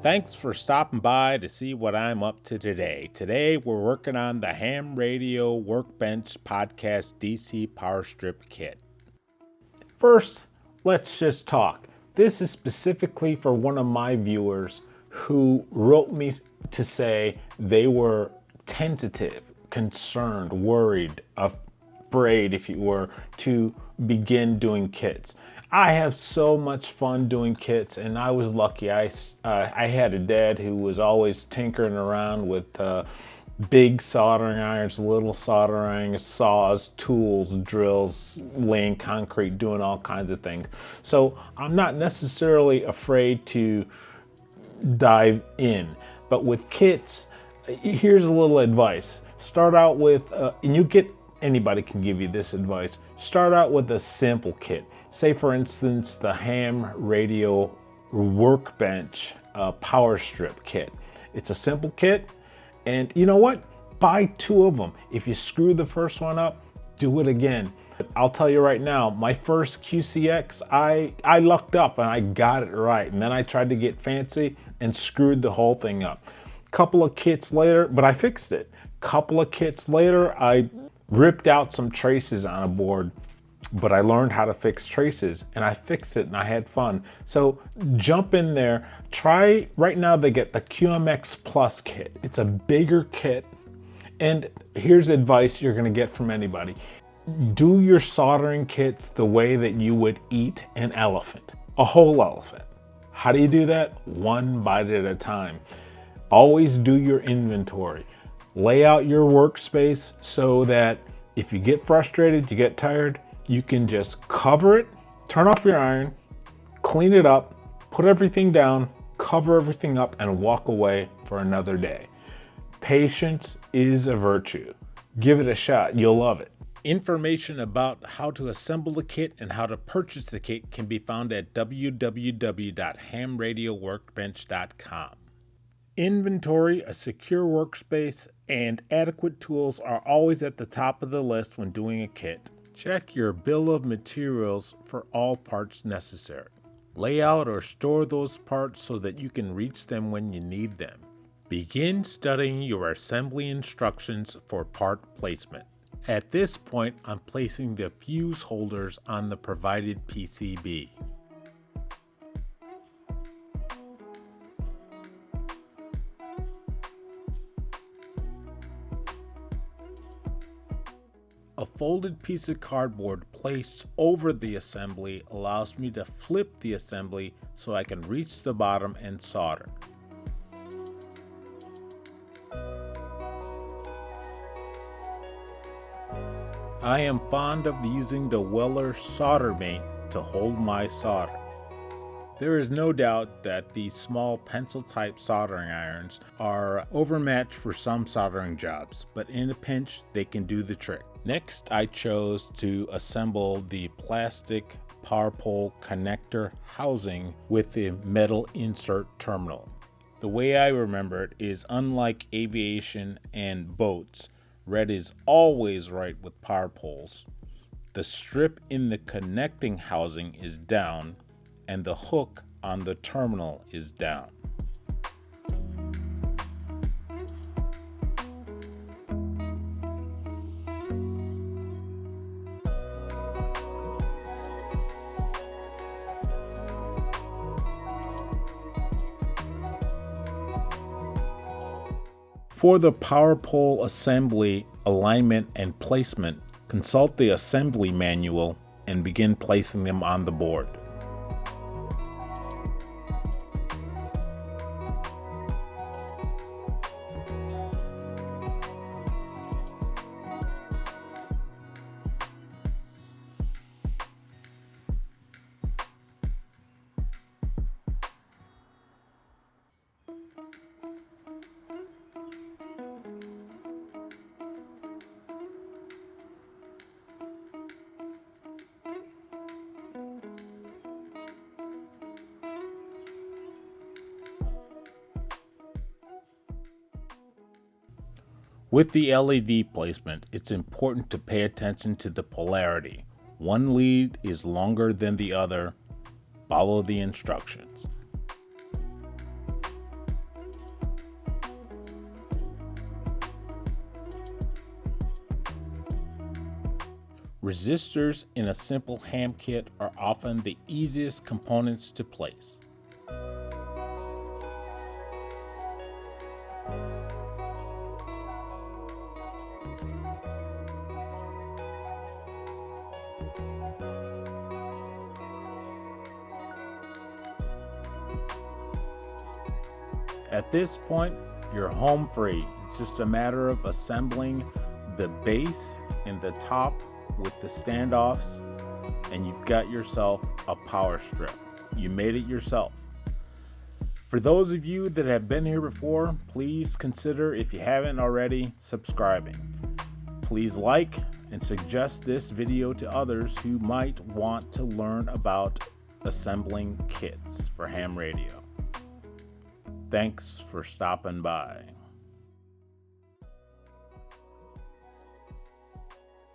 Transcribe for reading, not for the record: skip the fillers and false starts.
Thanks for stopping by to see what I'm up to today. Today we're working on the Ham Radio Workbench Podcast DC Power Strip Kit. First, let's just talk. This is specifically for one of my viewers who wrote me to say they were tentative, concerned, worried, afraid, if you were, to begin doing kits. I have so much fun doing kits, and I was lucky. I had a dad who was always tinkering around with big soldering irons, little soldering irons, saws, tools, drills, laying concrete, doing all kinds of things. So I'm not necessarily afraid to dive in. But with kits, here's a little advice. Start out with, anybody can give you this advice. Start out with a simple kit. Say, for instance, the Ham Radio Workbench Power Strip Kit. It's a simple kit, and you know what? Buy two of them. If you screw the first one up, do it again. I'll tell you right now, my first QCX, I lucked up and I got it right. And then I tried to get fancy and screwed the whole thing up. Couple of kits later, but I fixed it. Couple of kits later, I ripped out some traces on a board, but I learned how to fix traces and I fixed it and I had fun. So jump in there. Try, right now they get the QMX Plus kit. It's a bigger kit. And here's advice you're gonna get from anybody. Do your soldering kits the way that you would eat an elephant, a whole elephant. How do you do that? One bite at a time. Always do your inventory. Lay out your workspace so that if you get frustrated, you get tired, you can just cover it, turn off your iron, clean it up, put everything down, cover everything up, and walk away for another day. Patience is a virtue. Give it a shot. You'll love it. Information about how to assemble the kit and how to purchase the kit can be found at www.hamradioworkbench.com. Inventory, a secure workspace, and adequate tools are always at the top of the list when doing a kit. Check your bill of materials for all parts necessary. Lay out or store those parts so that you can reach them when you need them. Begin studying your assembly instructions for part placement. At this point, I'm placing the fuse holders on the provided PCB. A folded piece of cardboard placed over the assembly allows me to flip the assembly so I can reach the bottom and solder. I am fond of using the Weller solder mate to hold my solder. There is no doubt that these small pencil-type soldering irons are overmatched for some soldering jobs, but in a pinch, they can do the trick. Next, I chose to assemble the plastic PowerPole connector housing with the metal insert terminal. The way I remember it is, unlike aviation and boats, red is always right with PowerPoles. The strip in the connecting housing is down, and the hook on the terminal is down. For the PowerPole assembly, alignment, and placement, consult the assembly manual and begin placing them on the board. With the LED placement, it's important to pay attention to the polarity. One lead is longer than the other. Follow the instructions. Resistors in a simple ham kit are often the easiest components to place. At this point, you're home free. It's just a matter of assembling the base and the top with the standoffs, and you've got yourself a power strip. You made it yourself. For those of you that have been here before, please consider, if you haven't already, subscribing. Please like and suggest this video to others who might want to learn about assembling kits for ham radio. Thanks for stopping by.